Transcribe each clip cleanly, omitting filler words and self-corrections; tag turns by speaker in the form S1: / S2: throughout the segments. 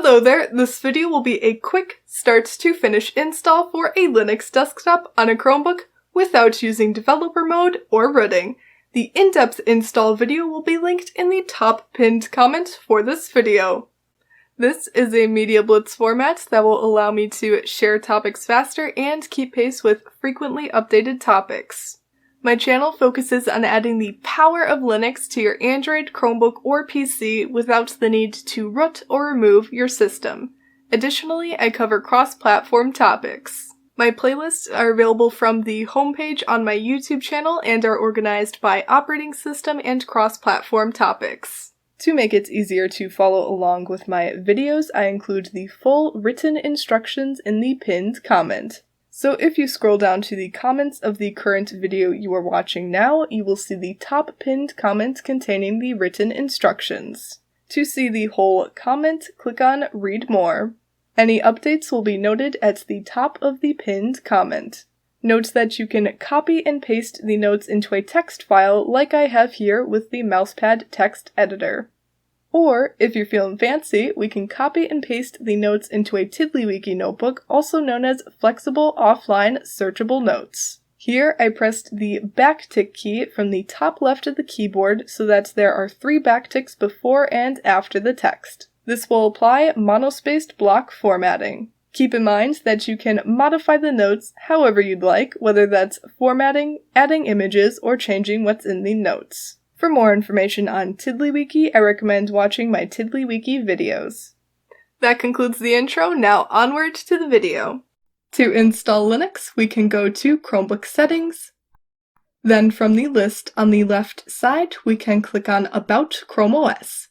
S1: Hello there, this video will be a quick start to finish install for a Linux desktop on a Chromebook without using developer mode or rooting. The in-depth install video will be linked in the top pinned comment for this video. This is a Media Blitz format that will allow me to share topics faster and keep pace with frequently updated topics. My channel focuses on adding the power of Linux to your Android, Chromebook, or PC without the need to root or remove your system. Additionally, I cover cross-platform topics. My playlists are available from the homepage on my YouTube channel and are organized by operating system and cross-platform topics. To make it easier to follow along with my videos, I include the full written instructions in the pinned comment. So if you scroll down to the comments of the current video you are watching now, you will see the top pinned comment containing the written instructions. To see the whole comment, click on Read More. Any updates will be noted at the top of the pinned comment. Note that you can copy and paste the notes into a text file like I have here with the mousepad text editor. Or, if you're feeling fancy, we can copy and paste the notes into a TiddlyWiki notebook, also known as Flexible Offline Searchable Notes. Here, I pressed the backtick key from the top left of the keyboard so that there are 3 backticks before and after the text. This will apply monospaced block formatting. Keep in mind that you can modify the notes however you'd like, whether that's formatting, adding images, or changing what's in the notes. For more information on TiddlyWiki, I recommend watching my TiddlyWiki videos. That concludes the intro, now onward to the video. To install Linux, we can go to Chromebook Settings. Then from the list on the left side, we can click on About ChromeOS.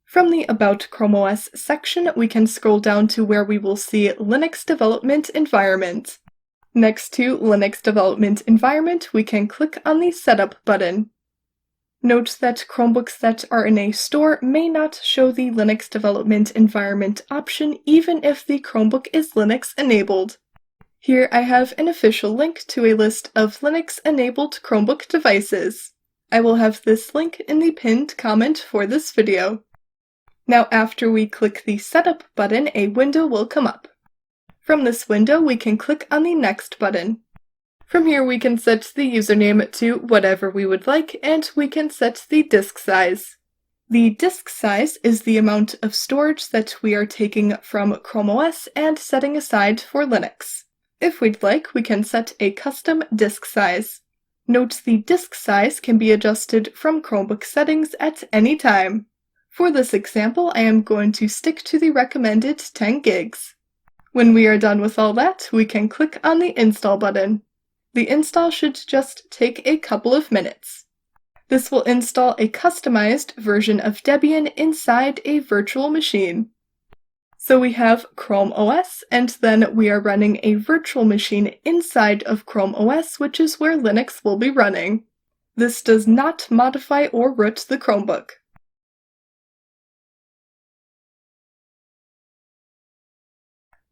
S1: From the About ChromeOS section, we can scroll down to where we will see Linux Development Environment. Next to Linux Development Environment, we can click on the Setup button. Note that Chromebooks that are in a store may not show the Linux Development Environment option even if the Chromebook is Linux enabled. Here I have an official link to a list of Linux-enabled Chromebook devices. I will have this link in the pinned comment for this video. Now after we click the Setup button, a window will come up. From this window, we can click on the Next button. From here we can set the username to whatever we would like, and we can set the disk size. The disk size is the amount of storage that we are taking from ChromeOS and setting aside for Linux. If we'd like, we can set a custom disk size. Note the disk size can be adjusted from Chromebook settings at any time. For this example, I am going to stick to the recommended 10 gigs. When we are done with all that, we can click on the Install button. The install should just take a couple of minutes. This will install a customized version of Debian inside a virtual machine. So we have ChromeOS, and then we are running a virtual machine inside of ChromeOS, which is where Linux will be running. This does not modify or root the Chromebook.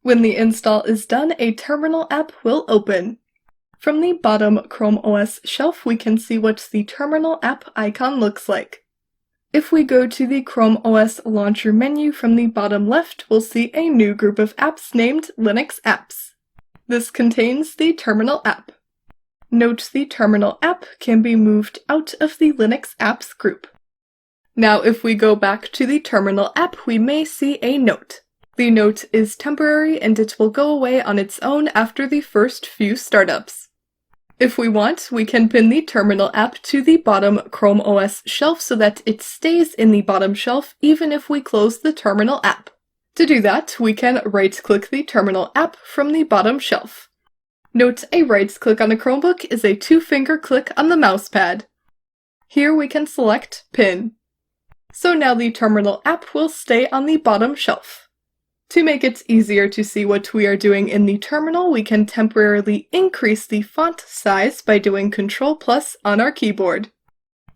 S1: When the install is done, a terminal app will open. From the bottom ChromeOS shelf, we can see what the terminal app icon looks like. If we go to the ChromeOS launcher menu from the bottom left, we'll see a new group of apps named Linux Apps. This contains the terminal app. Note the terminal app can be moved out of the Linux Apps group. Now if we go back to the terminal app, we may see a note. The note is temporary and it will go away on its own after the first few startups. If we want, we can pin the terminal app to the bottom ChromeOS shelf so that it stays in the bottom shelf even if we close the terminal app. To do that, we can right-click the terminal app from the bottom shelf. Note a right-click on a Chromebook is a 2-finger click on the mousepad. Here we can select Pin. So now the terminal app will stay on the bottom shelf. To make it easier to see what we are doing in the terminal, we can temporarily increase the font size by doing Ctrl+ on our keyboard.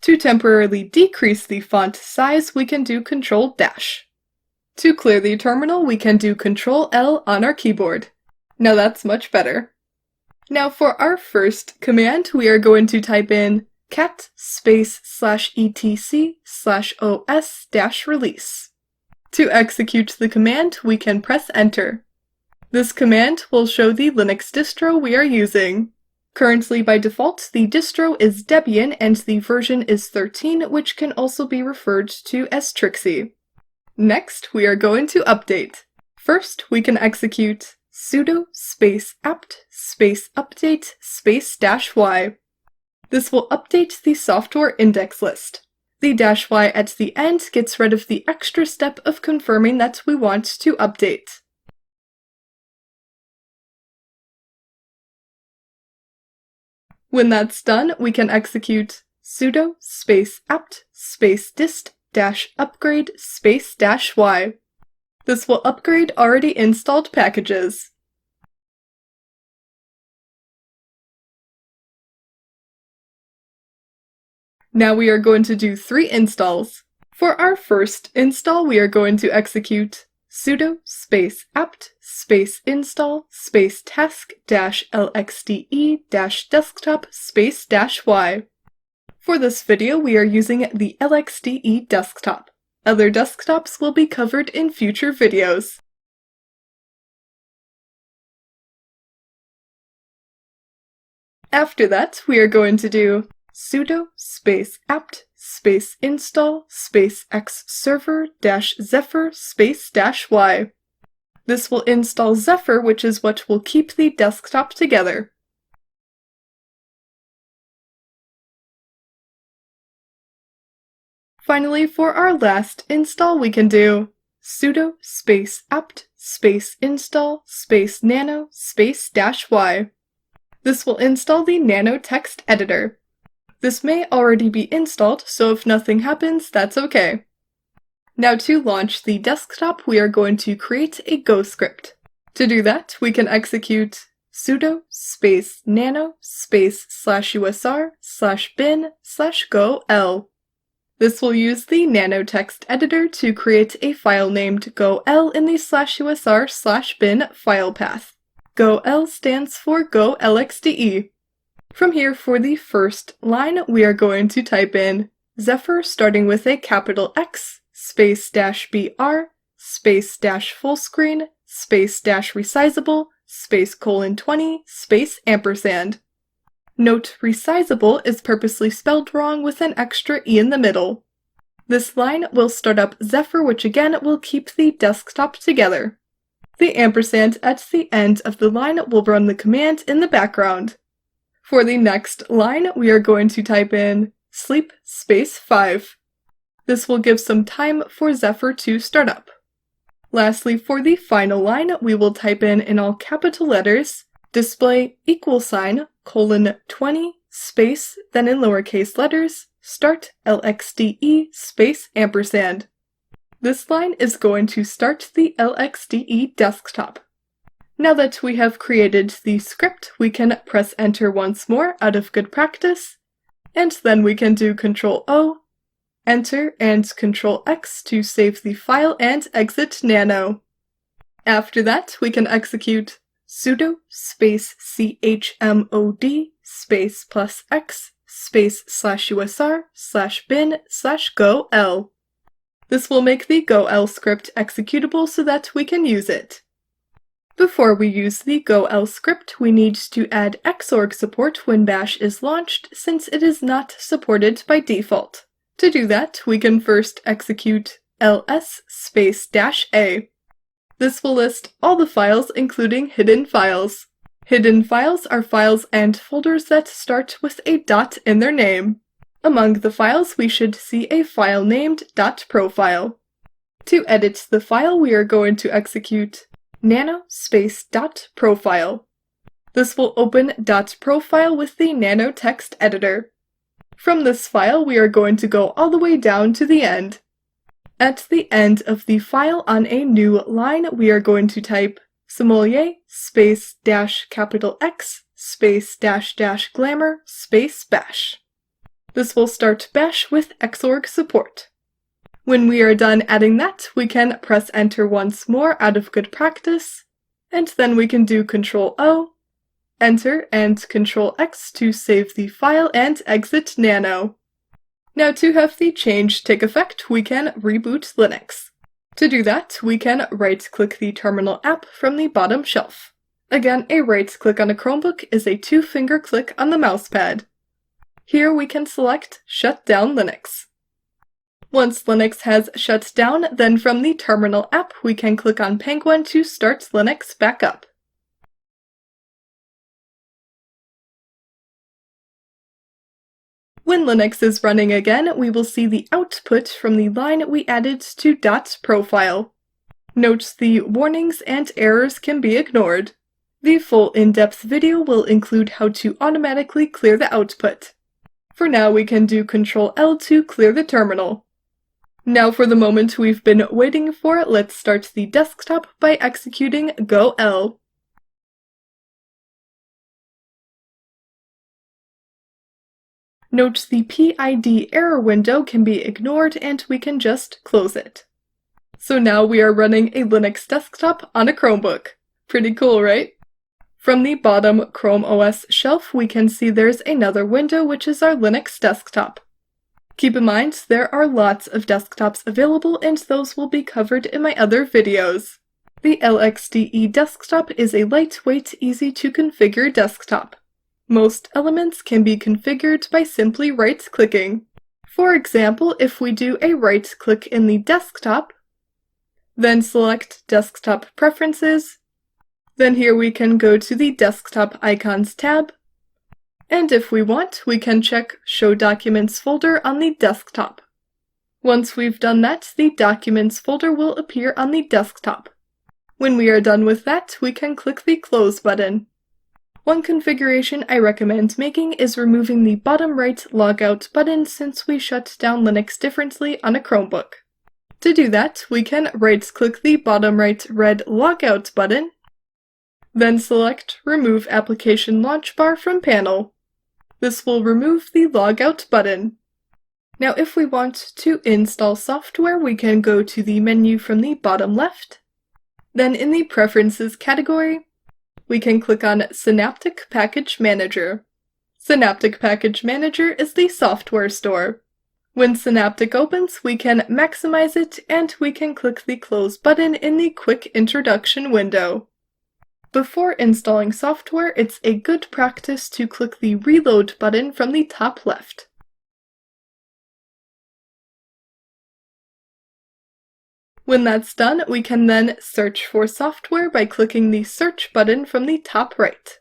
S1: To temporarily decrease the font size, we can do Ctrl-. To clear the terminal, we can do Ctrl-L on our keyboard. Now that's much better. Now for our first command, we are going to type in cat /etc/os-release. To execute the command, we can press Enter. This command will show the Linux distro we are using. Currently, by default, the distro is Debian and the version is 13, which can also be referred to as Trixie. Next, we are going to update. First, we can execute sudo space apt space update space -y. This will update the software index list. The -y at the end gets rid of the extra step of confirming that we want to update. When that's done, we can execute sudo space apt space dist -upgrade space -y. This will upgrade already installed packages. Now we are going to do 3 installs. For our first install, we are going to execute sudo space apt space install space task -LXDE desktop space -y. For this video, we are using the LXDE desktop. Other desktops will be covered in future videos. After that, we are going to do sudo space apt space install space xserver -zephyr space -y. This will install Zephyr, which is what will keep the desktop together. Finally, for our last install, we can do sudo space apt space install space nano space -y. This will install the nano text editor. This may already be installed, so if nothing happens, that's okay. Now to launch the desktop, we are going to create a Go script. To do that, we can execute sudo space nano space /usr/bin/gol. This will use the nano text editor to create a file named gol in the /usr/bin file path. Gol stands for Go LXDE. From here, for the first line, we are going to type in Zephyr starting with a capital X, space -br, space -fullscreen, space -resizable, space :20, space ampersand. Note resizable is purposely spelled wrong with an extra E in the middle. This line will start up Zephyr, which again will keep the desktop together. The ampersand at the end of the line will run the command in the background. For the next line, we are going to type in sleep space 5. This will give some time for Zephyr to start up. Lastly, for the final line, we will type in all capital letters, display $:20 space, then in lowercase letters, start LXDE space ampersand. This line is going to start the LXDE desktop. Now that we have created the script, we can press Enter once more out of good practice, and then we can do Ctrl-O, Enter, and Ctrl-X to save the file and exit nano. After that, we can execute sudo space chmod space +x space /usr/bin/gol. This will make the gol script executable so that we can use it. Before we use the gol script, we need to add Xorg support when bash is launched, since it is not supported by default. To do that, we can first execute ls space -a. This will list all the files, including hidden files. Hidden files are files and folders that start with a dot in their name. Among the files, we should see a file named .profile. To edit the file, we are going to execute nano space .profile. This will open .profile with the nano text editor. From this file, we are going to go all the way down to the end. At the end of the file on a new line, we are going to type sommelier space -X space --glamour space bash. This will start bash with Xorg support. When we are done adding that, we can press Enter once more out of good practice, and then we can do Ctrl-O, Enter, and Ctrl-X to save the file and exit nano. Now to have the change take effect, we can reboot Linux. To do that, we can right-click the terminal app from the bottom shelf. Again, a right-click on a Chromebook is a 2-finger click on the mousepad. Here we can select Shutdown Linux. Once Linux has shut down, then from the terminal app we can click on Penguin to start Linux back up. When Linux is running again, we will see the output from the line we added to .profile. Note the warnings and errors can be ignored. The full in-depth video will include how to automatically clear the output. For now, we can do Ctrl-L to clear the terminal. Now for the moment we've been waiting for, let's start the desktop by executing Go-L. Note the PID error window can be ignored and we can just close it. So now we are running a Linux desktop on a Chromebook. Pretty cool, right? From the bottom ChromeOS shelf, we can see there's another window which is our Linux desktop. Keep in mind, there are lots of desktops available and those will be covered in my other videos. The LXDE desktop is a lightweight, easy to configure desktop. Most elements can be configured by simply right-clicking. For example, if we do a right-click in the desktop, then select Desktop Preferences, then here we can go to the Desktop Icons tab, and if we want, we can check Show Documents folder on the desktop. Once we've done that, the Documents folder will appear on the desktop. When we are done with that, we can click the Close button. One configuration I recommend making is removing the bottom right logout button since we shut down Linux differently on a Chromebook. To do that, we can right-click the bottom right red logout button, then select Remove Application Launch Bar from Panel. This will remove the logout button. Now if we want to install software, we can go to the menu from the bottom left. Then in the Preferences category, we can click on Synaptic Package Manager. Synaptic Package Manager is the software store. When Synaptic opens, we can maximize it and we can click the Close button in the Quick Introduction window. Before installing software, it's a good practice to click the Reload button from the top left. When that's done, we can then search for software by clicking the Search button from the top right.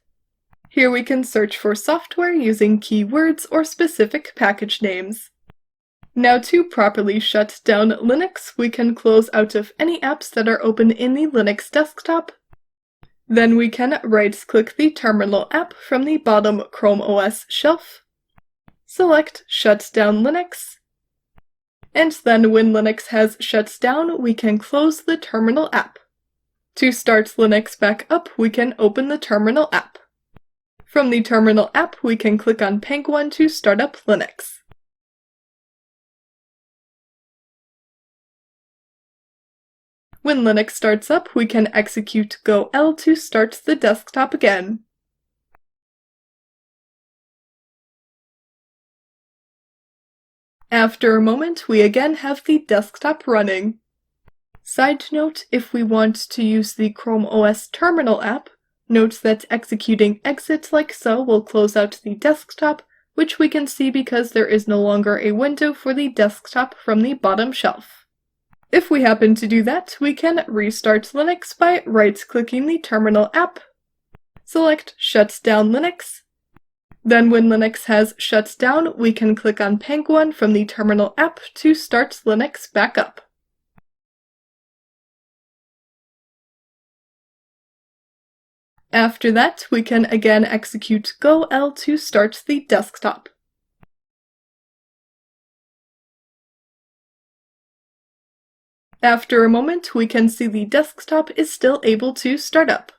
S1: Here we can search for software using keywords or specific package names. Now to properly shut down Linux, we can close out of any apps that are open in the Linux desktop. Then we can right-click the terminal app from the bottom ChromeOS shelf, select Shut Down Linux, and then when Linux has shut down, we can close the terminal app. To start Linux back up, we can open the terminal app. From the terminal app, we can click on Penguin to start up Linux. When Linux starts up, we can execute Go-L to start the desktop again. After a moment, we again have the desktop running. Side note, if we want to use the ChromeOS Terminal app, note that executing exit like so will close out the desktop, which we can see because there is no longer a window for the desktop from the bottom shelf. If we happen to do that, we can restart Linux by right-clicking the terminal app, select Shut Down Linux. Then when Linux has shut down, we can click on Penguin from the terminal app to start Linux back up. After that, we can again execute Go-L to start the desktop. After a moment, we can see the desktop is still able to start up.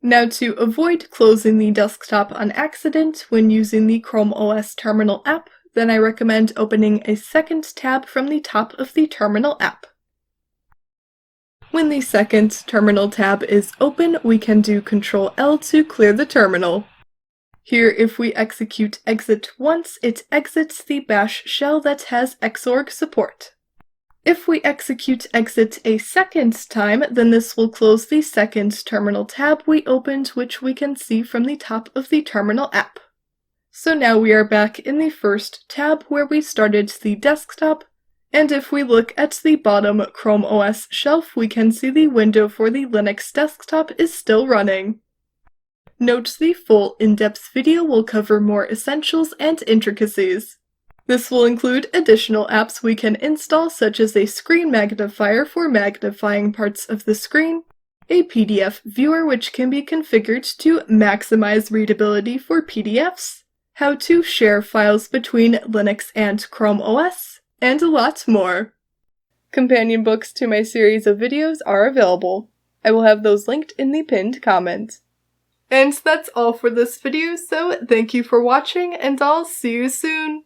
S1: Now to avoid closing the desktop on accident when using the ChromeOS Terminal app, then I recommend opening a second tab from the top of the Terminal app. When the second Terminal tab is open, we can do Ctrl-L to clear the terminal. Here, if we execute exit once, it exits the bash shell that has Xorg Support. If we execute exit a second time, then this will close the second terminal tab we opened, which we can see from the top of the terminal app. So now we are back in the first tab where we started the desktop, and if we look at the bottom ChromeOS shelf, we can see the window for the Linux desktop is still running. Note the full in-depth video will cover more essentials and intricacies. This will include additional apps we can install, such as a screen magnifier for magnifying parts of the screen, a PDF viewer which can be configured to maximize readability for PDFs, how to share files between Linux and Chrome OS, and a lot more. Companion books to my series of videos are available. I will have those linked in the pinned comment. And that's all for this video, so thank you for watching, and I'll see you soon!